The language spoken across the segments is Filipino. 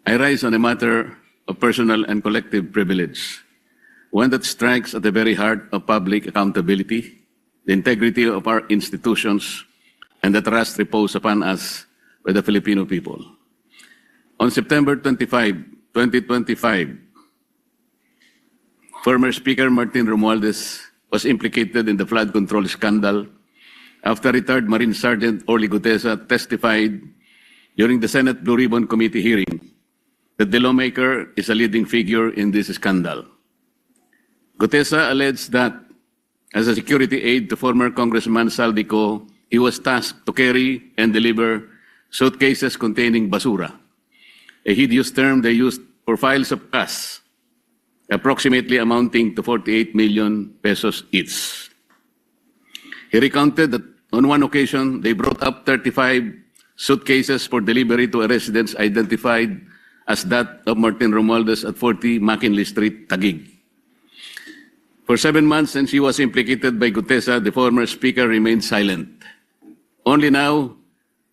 I rise on a matter of personal and collective privilege, one that strikes at the very heart of public accountability, the integrity of our institutions, and the trust reposed upon us by the Filipino people. On September 25, 2025, former Speaker Martin Romualdez was implicated in the flood control scandal after retired Marine Sergeant Orly Gutesa testified during the Senate Blue Ribbon Committee hearing that the lawmaker is a leading figure in this scandal. Gutesa alleged that as a security aide to former Congressman Saldico, he was tasked to carry and deliver suitcases containing basura, a hideous term they used for files of cash, approximately amounting to 48 million pesos each. He recounted that on one occasion, they brought up 35 suitcases for delivery to a residence identified as that of Martin Romualdez at 40 McKinley Street, Taguig. For 7 months since he was implicated by Gutesa, the former speaker remained silent. Only now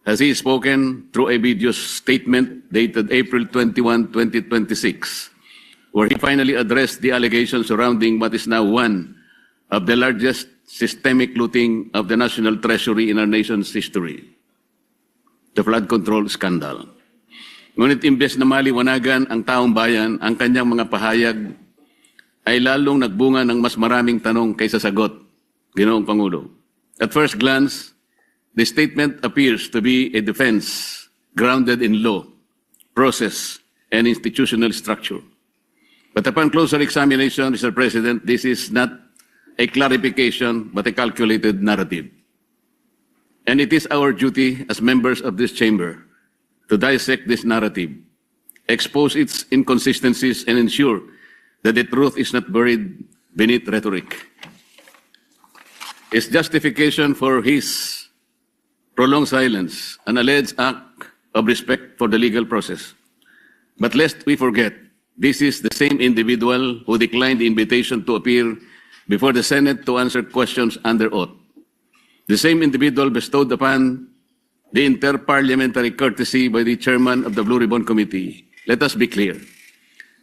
has he spoken through a video statement dated April 21, 2026, where he finally addressed the allegations surrounding what is now one of the largest systemic looting of the national treasury in our nation's history, the flood control scandal. Ngunit imbes na maliwanagan ang taong bayan, ang kanyang mga pahayag ay lalong nagbunga ng mas maraming tanong kaysa sagot, Ginoong Pangulo. At first glance, the statement appears to be a defense grounded in law, process, and institutional structure. But upon closer examination, Mr. President, this is not a clarification but a calculated narrative. And it is our duty as members of this chamber to dissect this narrative, expose its inconsistencies, and ensure that the truth is not buried beneath rhetoric. His justification for his prolonged silence, an alleged act of respect for the legal process. But lest we forget, this is the same individual who declined the invitation to appear before the Senate to answer questions under oath. The same individual bestowed upon the inter-parliamentary courtesy by the chairman of the Blue Ribbon Committee. Let us be clear.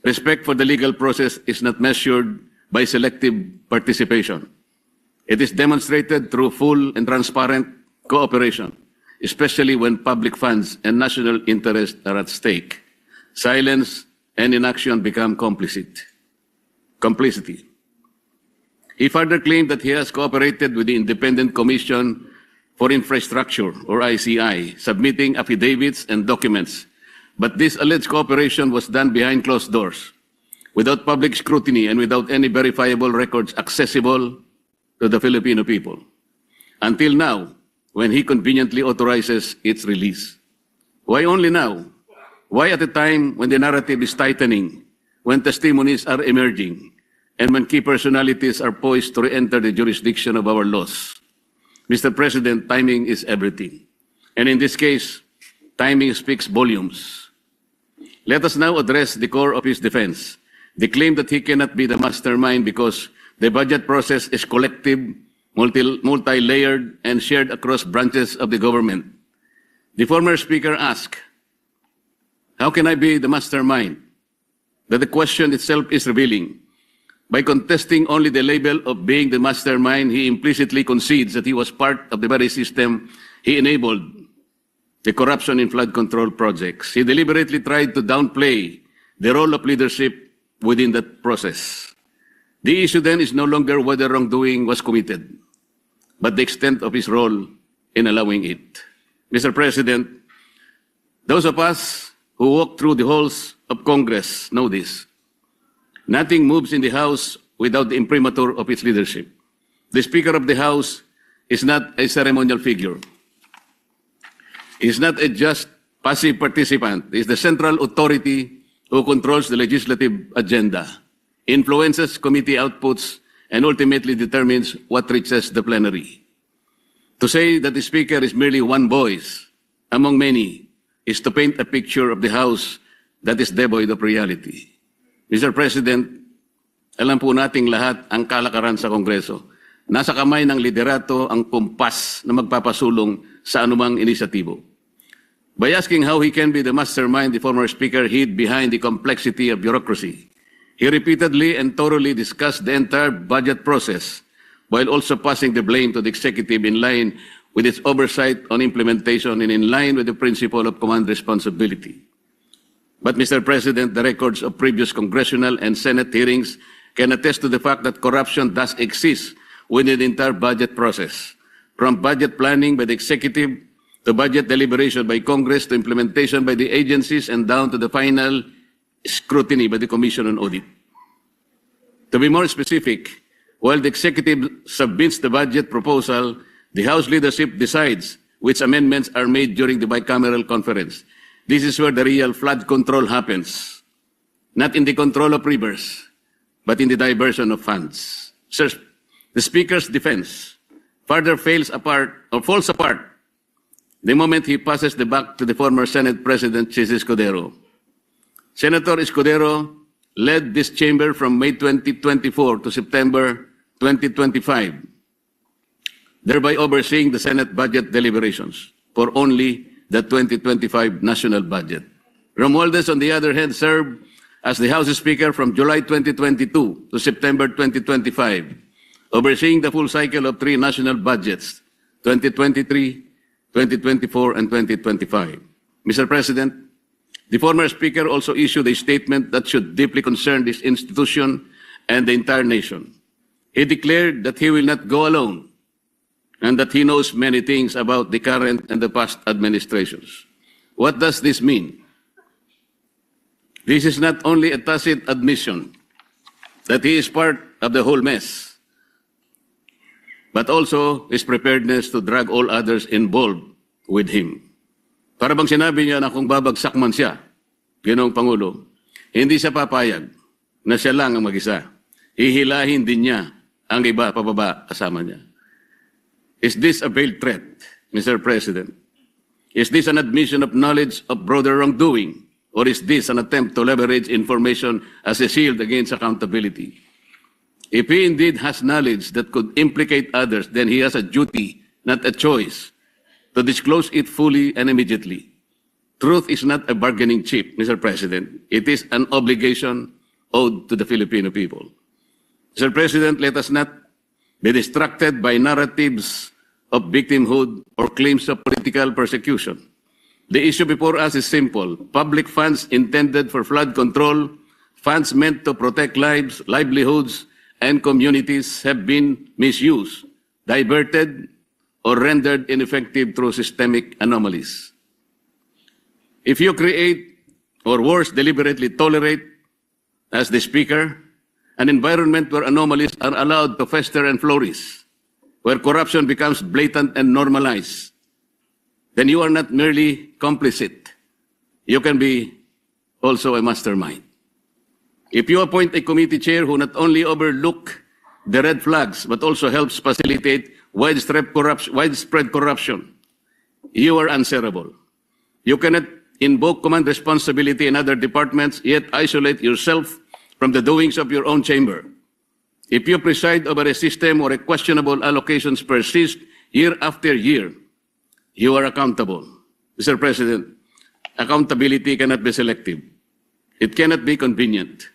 Respect for the legal process is not measured by selective participation. It is demonstrated through full and transparent cooperation, especially when public funds and national interest are at stake. Silence and inaction become complicity. He further claimed that he has cooperated with the Independent Commission for Infrastructure, or ICI, submitting affidavits and documents. But this alleged cooperation was done behind closed doors, without public scrutiny and without any verifiable records accessible to the Filipino people. Until now, when he conveniently authorizes its release. Why only now? Why at a time when the narrative is tightening, when testimonies are emerging, and when key personalities are poised to re-enter the jurisdiction of our laws? Mr. President, timing is everything. And in this case, timing speaks volumes. Let us now address the core of his defense, the claim that he cannot be the mastermind because the budget process is collective, multi-layered, and shared across branches of the government. The former speaker asked, how can I be the mastermind? That the question itself is revealing. By contesting only the label of being the mastermind, he implicitly concedes that he was part of the very system he enabled, the corruption in flood control projects. He deliberately tried to downplay the role of leadership within that process. The issue then is no longer whether wrongdoing was committed, but the extent of his role in allowing it. Mr. President, those of us who walk through the halls of Congress know this. Nothing moves in the House without the imprimatur of its leadership. The Speaker of the House is not a ceremonial figure. He is not a just passive participant. He is the central authority who controls the legislative agenda, influences committee outputs, and ultimately determines what reaches the plenary. To say that the Speaker is merely one voice among many is to paint a picture of the House that is devoid of reality. Mr. President, alam po nating lahat ang kalakaran sa Kongreso. Nasa kamay ng liderato ang kumpas na magpapasulong sa anumang inisyatibo. By asking how he can be the mastermind, the former speaker hid behind the complexity of bureaucracy. He repeatedly and thoroughly discussed the entire budget process, while also passing the blame to the executive in line with its oversight on implementation and in line with the principle of command responsibility. But, Mr. President, the records of previous congressional and Senate hearings can attest to the fact that corruption does exist within the entire budget process, from budget planning by the executive to budget deliberation by Congress to implementation by the agencies and down to the final scrutiny by the Commission on Audit. To be more specific, while the executive submits the budget proposal, the House leadership decides which amendments are made during the bicameral conference. This is where the real flood control happens, not in the control of rivers, but in the diversion of funds. Sir, the Speaker's defense further falls apart the moment he passes the buck to the former Senate President, Chis Escudero. Senator Escudero led this chamber from May 2024 to September 2025, thereby overseeing the Senate budget deliberations for only the 2025 national budget. Romualdez, on the other hand, served as the House Speaker from July 2022 to September 2025, overseeing the full cycle of three national budgets, 2023, 2024, and 2025. Mr. President, the former Speaker also issued a statement that should deeply concern this institution and the entire nation. He declared that he will not go alone and that he knows many things about the current and the past administrations. What does this mean? This is not only a tacit admission that he is part of the whole mess, but also his preparedness to drag all others involved with him. Para bang sinabi niya na kung babagsak man siya, Ginoong Pangulo, hindi siya papayag na siya lang ang mag-isa. Hihilahin din niya ang iba pababa kasama niya. Is this a veiled threat, Mr. President? Is this an admission of knowledge of broader wrongdoing? Or is this an attempt to leverage information as a shield against accountability? If he indeed has knowledge that could implicate others, then he has a duty, not a choice, to disclose it fully and immediately. Truth is not a bargaining chip, Mr. President. It is an obligation owed to the Filipino people. Mr. President, let us not be distracted by narratives of victimhood or claims of political persecution. The issue before us is simple. Public funds intended for flood control, funds meant to protect lives, livelihoods, and communities have been misused, diverted, or rendered ineffective through systemic anomalies. If you create, or worse, deliberately tolerate, as the Speaker, an environment where anomalies are allowed to fester and flourish, where corruption becomes blatant and normalized, then you are not merely complicit. You can be also a mastermind. If you appoint a committee chair who not only overlook the red flags, but also helps facilitate widespread corruption, you are answerable. You cannot invoke command responsibility in other departments, yet isolate yourself from the doings of your own chamber. If you preside over a system or a questionable allocations persist year after year, you are accountable. Mr. President, accountability cannot be selective. It cannot be convenient.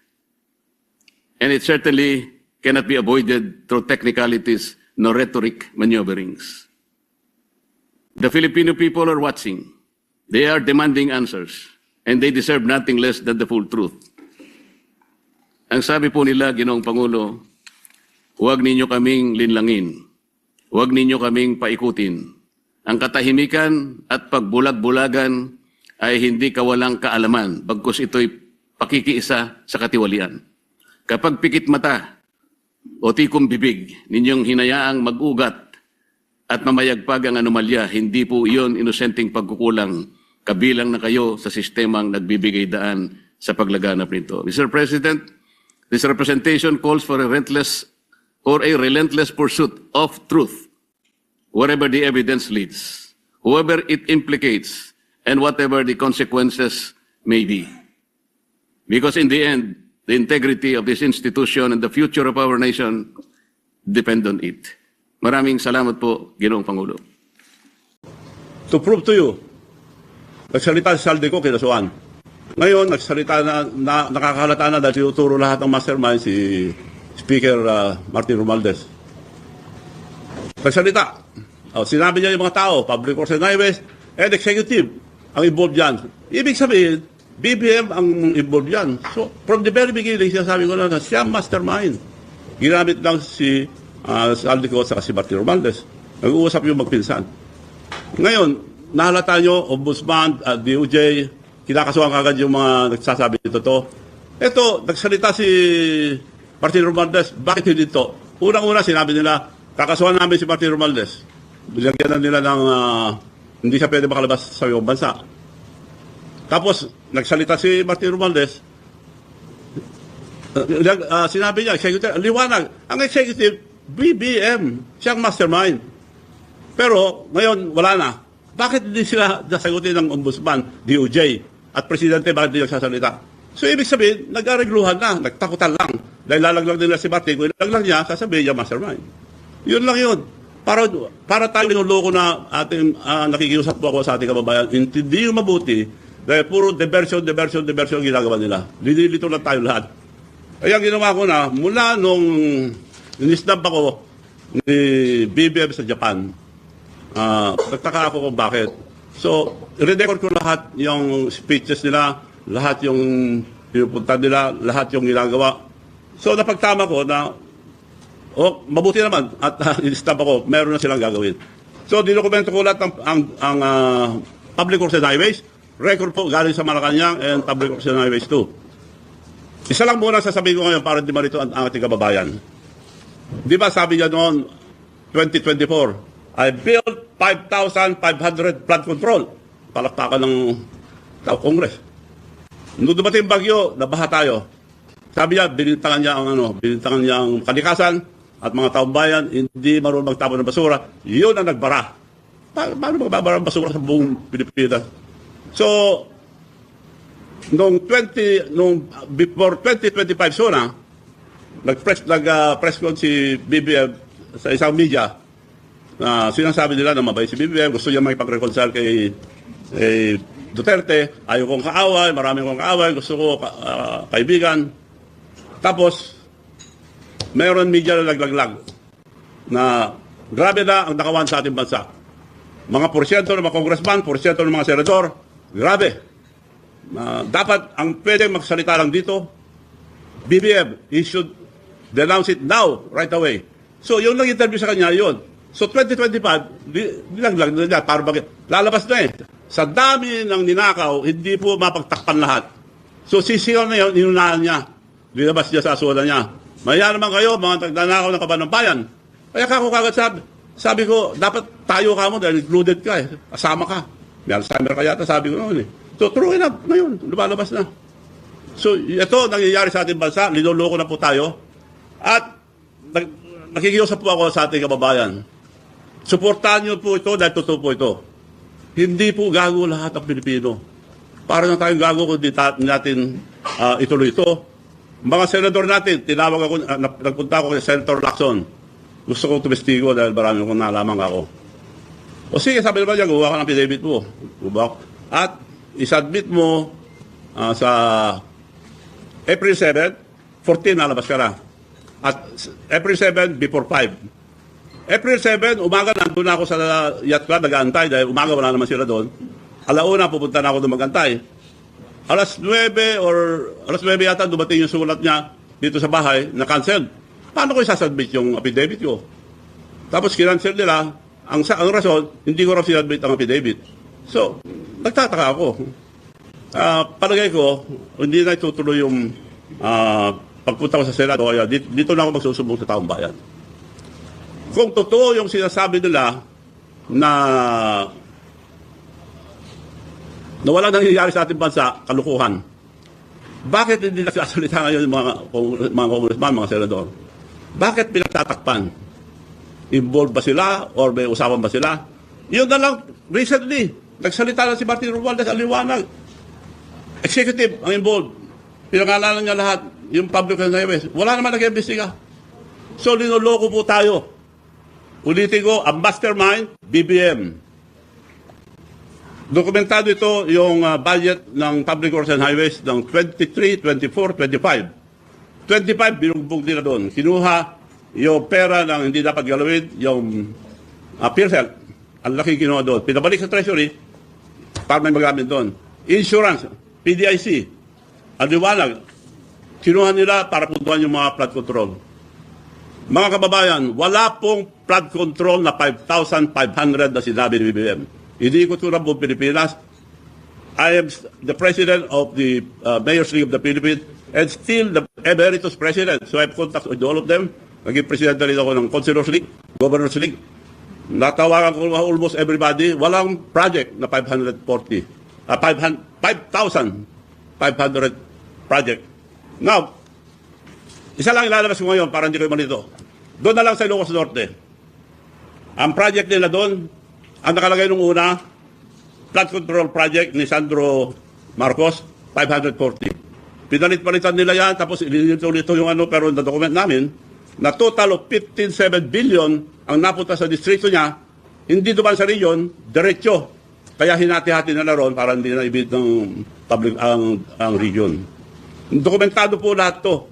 And it certainly cannot be avoided through technicalities nor rhetoric maneuverings. The Filipino people are watching. They are demanding answers, and they deserve nothing less than the full truth. Ang sabi po nila, Ginoong Pangulo, huwag ninyo kaming linlangin. Huwag ninyo kaming paikutin. Ang katahimikan at pagbulag-bulagan ay hindi kawalang kaalaman, bagkus ito'y pakikiisa sa katiwalian. Kapag pikit mata o tikom bibig, ninyong hinayaang mag-ugat at mamayagpag ang anomalya, hindi po iyon inosenteng pagkukulang, kabilang na kayo sa sistemang nagbibigay daan sa paglaganap nito. Mr. President, this representation calls for a relentless pursuit of truth, wherever the evidence leads, whoever it implicates, and whatever the consequences may be. Because in the end, the integrity of this institution and the future of our nation depend on it. Maraming salamat po, Ginoong Pangulo. To prove to you Nagsalita si Saldico, kinasuhan. Ngayon, nagsalita nakakahalata na dahil tinuturo lahat ng mastermind si Speaker Martin Romualdez. Nagsalita. Sinabi niya yung mga tao, Public Works and Highways, and Executive, ang involved yan. Ibig sabihin, BBM ang involved yan. So, from the very beginning, sinasabi ko na siya mastermind. Ginamit lang si Saldico at si Martin Romualdez. Nag-uusap yung magpinsan. Ngayon, nahalata nyo, Ombudsman, DOJ, kinakasuhan kagad yung mga nagsasabi nito to. Ito, nagsalita si Martin Romualdez, bakit hindi ito? Unang-una, sinabi nila, kakasuhan namin si Martin Romualdez. Bilagyan na nila ng hindi siya pwede makalabas sa iyong bansa. Tapos, nagsalita si Martin Romualdez, sinabi niya, executive, liwanag, ang executive, BBM, siyang mastermind. Pero, ngayon, wala na. Bakit hindi sila nasagutin ng Ombudsman, DOJ, at Presidente, bakit hindi nagsasalita? So, ibig sabihin, nag-aregluhan na, nagtakutan lang. Dahil lalaglag nila si Martin, kung ilaglag niya, sasabihin niya mastermind. Yun lang yun. Para tayo niloloko na ating nakikiusap po ako sa ating kababayan, hindi yung mabuti, dahil puro diversion ang ginagawa nila. Linilito lang tayo lahat. Kaya ginawa ko na, mula nung inisnab ako ni BBM sa Japan, nagtaka ako kung bakit. So, i-record ko lahat yung speeches nila, lahat yung pinupunta nila, lahat yung ginagawa. So, napagtama ko na, mabuti naman, at inisnab ako, meron na silang gagawin. So, dinokumento ko lahat ang Public Works and Highways, record po galing sa Malacanang and Public Works and Highways 2. Isa lang muna sasabihin ko ngayon para di marito ang ating kababayan. Di ba sabi niya noon, 2024, I built 5,500 flood control. Palakpakan ng Congress. Nung dumating bagyo, nabaha tayo. Sabi niya, binintangan niya ang kalikasan at mga taong bayan, hindi marunong magtapon ng basura. Yun ang nagbara. Paano magbabara ng basura sa buong Pilipinas? So, before 2025 sona, nag-press con si BBM sa isang media na sinasabi nila na mabait si BBM, gusto niya makipag-reconcile kay Duterte, ayaw kong kaaway, marami kong kaaway, gusto ko kaibigan. Tapos, mayroon media na naglaglag na grabe na ang nakawan sa ating bansa. Mga porsyento ng mga congressman, porsyento ng mga senador, grabe. Dapat ang pwedeng magsalita lang dito, BBM, he should denounce it now, right away. So, yung nag-interview sa kanya, yun. So, 2025, nilaglag na niya, para bakit? Lalabas na eh. Sa dami ng ninakaw, hindi po mapagtakpan lahat. So, sisigaw na yun, inunahan niya. Linabas niya sa asuhan niya. Maya naman kayo, mga tagnanakaw ng kaban ng bayan. Kaya kako kagad sabi ko, dapat tayo ka mo dahil included ka eh. Kasama ka. May Alzheimer ka yata, sabi ko noon eh. So, true enough, ngayon, lumalabas na. So, ito nangyayari sa ating bansa, linuloko na po tayo. At nakikiusap po ako sa ating kababayan. Suportahan niyo po ito dahil totoo po ito. Hindi po gago lahat ang Pilipino. Para na tayong gago kung di natin ituloy ito. Mga senador natin, tinawag ako, nagpunta ako kay Senator Lacson. Gusto kong tumestigo dahil marami kong nalaman ako. O sige, sabi naman niya, gumawa ka ng affidavit mo. At isubmit mo sa April 7, 14 nalabas ka na. At April 7, before 5. April 7, umaga nandun na ako sa yacht club, nag-aantay dahil umaga wala naman sila doon. Alauna, pupunta na ako doon mag-antay. Alas 9 yata dumating yung sulat niya dito sa bahay na cancel. Paano ko isasubmit yung affidavit ko? Tapos kinancel nila. Ang rason, hindi ko raw sinubmit ang affidavit. So, nagtataka ako. Palagay ko, hindi na itutuloy yung pagpunta ko sa Senado. Kaya dito na ako magsusumbong sa taong bayan. Kung totoo yung sinasabi nila na walang nangyayari sa ating bansa, kalukuhan. Bakit hindi nagsasalita ngayon yung mga congressman, mga senador? Bakit pinagtatakpan? Involved ba sila or may usapan ba sila? Yun na lang, recently, nagsalita na si Martin Romualdez, aliwanag. Executive ang involved. Pinangalanan niya lahat, yung public and highways. Wala naman nag-imbestiga. So, linuloko po tayo. Ulitin ko, ang mastermind, BBM. Dokumentado ito yung budget ng Public Works and Highways ng 23, 24, 25. 25, binugbog nila doon. Kinuha yung pera ng hindi dapat galawin, yung PhilHealth. Ang laki kinuha doon. Pinabalik sa Treasury para may magamit doon. Insurance, PDIC. Ang liwanag, kinuha nila para puntuhan yung mga flood control. Mga kababayan, wala pong flood control na 5,500 na sinabi ni BBM. Iniikot ko na buong Pilipinas. I am the president of the Mayor's League of the Philippines and still the emeritus president. So I have contact with all of them. Naging president na rin ako ng Councilors League, Governors League. Natawagan ko almost everybody. Walang project na 5,500 project. Now, isa lang ilalabas ko ngayon para hindi kayo malito. Doon na lang sa Ilocos Norte. Ang project nila doon, ang nakalagay nung una, flood control project ni Sandro Marcos, 540. Pinalit-palitan nila yan, tapos ilinito yung ano, pero na-document namin, na total of 15.7 billion ang napunta sa distrito niya, hindi duman sa region, diretso. Kaya hinati-hati na ron para hindi na ibig ng public ang region. Dokumentado po lahat to.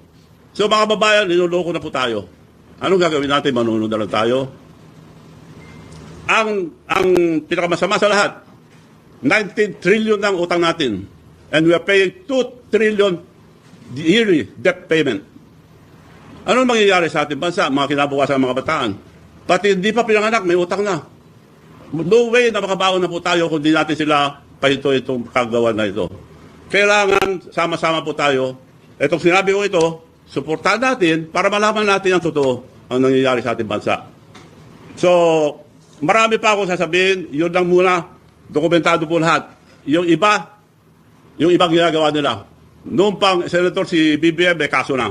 So mga babayan, niloloko na po tayo. Anong gagawin natin? Manunod na lang tayo. Ang pinakamasama sa lahat, 19 trillion ang utang natin. And we are paying 2 trillion yearly debt payment. Ano mangyayari sa ating bansa, mga kinabukasan ng mga bataan? Pati hindi pa pinanganak, may utang na. No way na makabaon na po tayo kung di natin sila pahinto itong kagawa na ito. Kailangan sama-sama po tayo. Itong sinabi ko ito, suportahan natin para malaman natin ang totoo ang nangyayari sa ating bansa. So, marami pa akong sasabihin, yun lang muna, dokumentado po lahat. Yung ibang ginagawa nila. Noong pang Senator si BBM, may kaso na.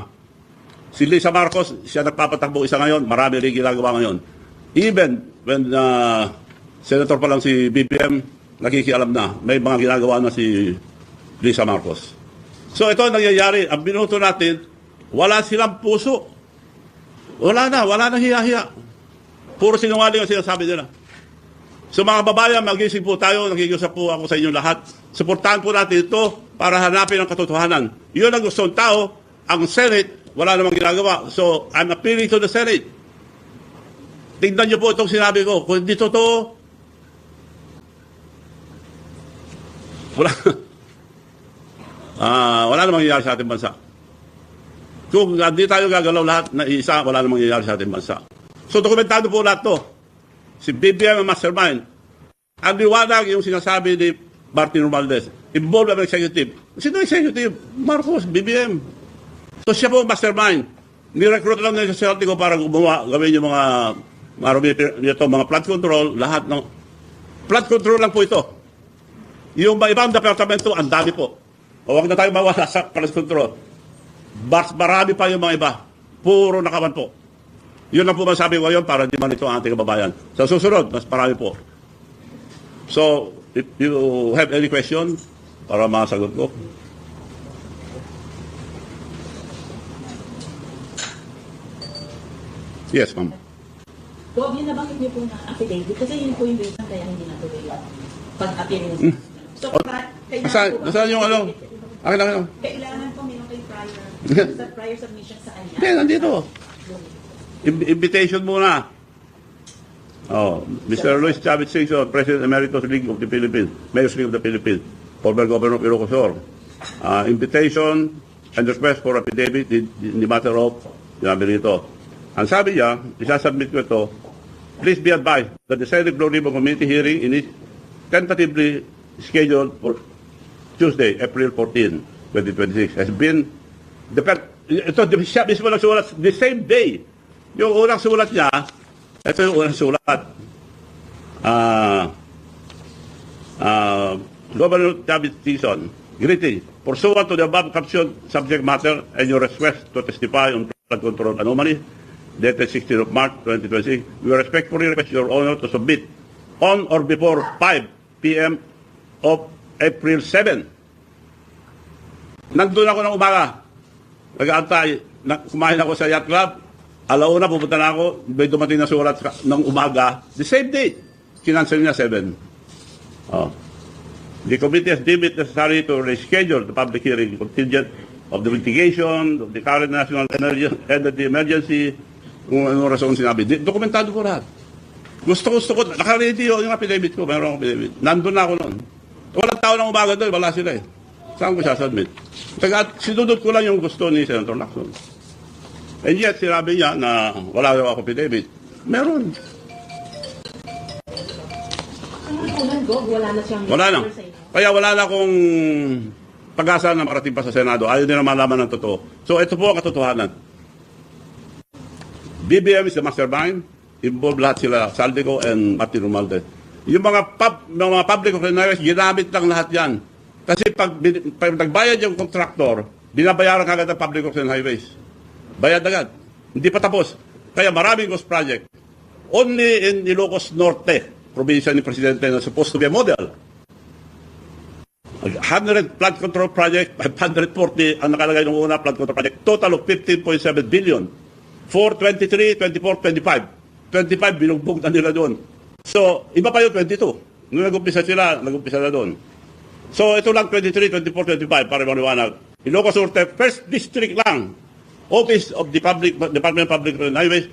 Si Lisa Marcos, siya nagpapatakbo isa ngayon, marami rin ginagawa ngayon. Even when Senator pa lang si BBM, nakikialam na, may mga ginagawa na si Lisa Marcos. So ito ang nangyayari, ang binuto natin, wala silang puso. Wala na hiya-hiya. Puro sinungaling ang sinasabi nila. So mga babayan, magising po tayo, nakikiusap po ako sa inyo lahat. Suportahan po natin ito para hanapin ang katotohanan. Yun ang gusto ng tao, ang Senate, wala namang ginagawa. So, I'm appealing to the Senate. Tingnan niyo po itong sinabi ko. Kung hindi totoo, wala namang mangyayari sa ating bansa. Kung hindi tayo gagalaw lahat na isa, wala namang mangyayari sa ating bansa. So, dokumentado po lahat to. Si BBM ang mastermind. Ang liwanag yung sinasabi ni Martin Romualdez. Involved ang executive. Sino executive? Marcos, BBM. So siya po mastermind. Ni-recruit lang na sa ko para gumawa, gawin yung mga flood control, lahat ng flood control lang po ito. Yung ibang departamento, ang dami po. O wag na tayo mawala sa flood control. Marami pa yung mga iba. Puro nakawan po. Yun lang po masabi ko ngayon para di man ito ang ating kababayan. Sa susunod, mas marami po. So, if you have any question, para masagot ko. Yes, ma'am. Bob, yun nabanggit niyo po na affidavit kasi yun po yung reason kaya hindi natuloy yung pag-appearance. So, kailangan po... Nasaan yung ano? Akin. Kailangan po meron kayong prior submission sa kanya. Hindi, nandito. Invitation muna. Oh, Mr. Luis Chavez Singson, President Emeritus League of the Philippines, Mayor's League of the Philippines, former Governor of Ilocos. Invitation and request for affidavit in the matter of, sinabi rito. Ang sabi niya, isasubmit ko ito, please be advised that the Senate Blue Ribbon Committee hearing is tentatively scheduled for Tuesday, April 14, 2026, has been, ito, siya mismo nagsulat, the same day. Yung unang sulat niya, ito yung unang sulat. Governor David Tison, greeting. Pursuant to the above caption subject matter and your request to testify on flood control anomaly, dated 16th of March 2026, we respectfully request your honor to submit on or before 5 p.m. of April 7. Nandun ako ng umaga. Nag-aantay. Kumain ako sa yacht club. Alauna, pupunta na ako. May dumating na sulat ng umaga. The same day. Kinancel niya 7. Oh. The committee has deemed it necessary to reschedule the public hearing contingent of the mitigation of the current national energy emergency. Kung anong rason sinabi. Dokumentado ko lahat. Gusto ko. Naka-ready yung affidavit ko. Meron akong affidavit. Nandun na ako noon. Walang tao ng umaga doon. Wala sila eh. Saan ko siya submit? Sinunod ko lang yung gusto ni Senator Lacson. And yet, sinabi niya na wala daw ako affidavit. Meron. Wala na siyang Wala na. sa inyo. Kaya wala na akong pag-asa na makarating pa sa Senado. Ayaw din na malaman ng totoo. So ito po ang katotohanan. BBM is the mastermind. Involved lahat sila, Saldico and Martin Romualdez. Yung mga public functionaries, ginamit lang lahat yan. Kasi pag nagbayad yung contractor, binabayaran kagad ang public works and highways. Bayad agad. Hindi pa tapos. Kaya maraming ghost project. Only in Ilocos Norte, probinsya ni Presidente na supposed to be a model. 100 flood control project, 540 ang nakalagay ng una flood control project. Total of 15.7 billion. For 23, 24, 25. 25 binugbog na nila doon. So, iba pa yung 22. Nung nag-umpisa sila, nag-umpisa na doon. So, ito lang 23, 24, 25 para maliwanag. Ilocos Norte, first district lang. Office of the Department of Public Highways,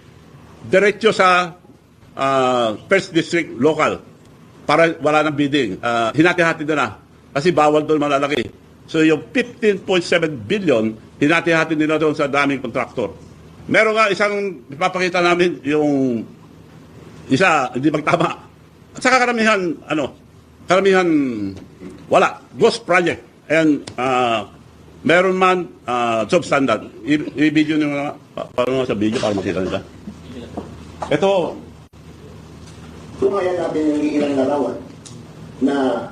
diretso sa first district local para wala nang bidding. Hinati-hati na. Kasi bawal doon malalaki. So yung 15.7 billion, hinati-hati nila doon sa daming kontraktor. Meron nga isang ipapakita namin yung isa, hindi magtama. At saka karamihan, wala. Ghost project. And meron man substandard. I-video nyo nga. Paano sa video para makita nila. Ito. Tumayan natin yung ilang larawan na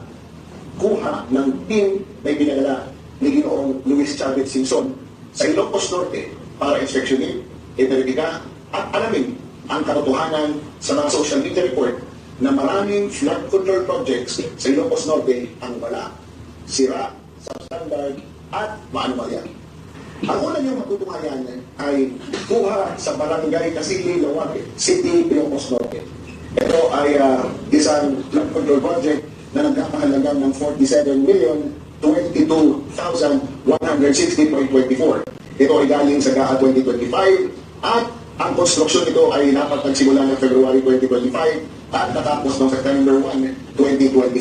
kuha ng team na ibinagala ni Ginoong Luis Chavez Singson sa Ilocos Norte para inspeksyonin, iberipika at alamin ang katotohanan sa mga social media report na maraming flood control projects sa Ilocos Norte ang wala, sira, substandard at maanumalya. Ang una niyong matutuhayan ay kuha sa Barangay Casili, Lawag, City, Ilocos Norte. Ito ay isang flood control project na nagkakahalagang ng 47,022,160.24. Ito ay galing sa GAA 2025 at ang konstruksyon nito ay dapat nagsimula ng February 2025 at natapos noong September 1, 2025.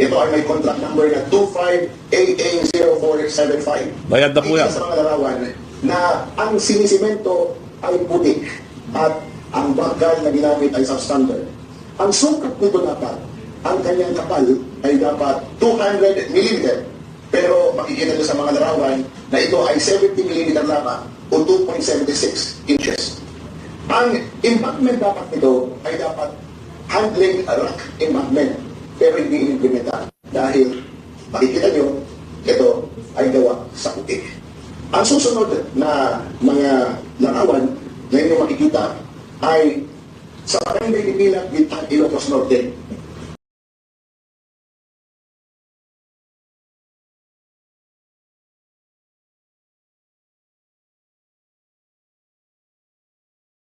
Ito ay may contract number na 25AA0475. Bayad na po yan. Isa sa mga larawan na ang sinisimento ay putik at ang bagal na ginamit ay substandard. Ang sukat nito dapat, ang kanyang kapal ay dapat 200 mm. Pero makikita nyo sa mga larawan na ito ay 70 mm lamang o 2.76 inches. Ang embankment dapat nito ay dapat handling rock embankment pero hindi inimplementa dahil makikita nyo ito ay gawa sa putik. Ang susunod na mga larawan na inyong makikita ay sa Barangay Lipilat, Gitang, Ilocos Norte.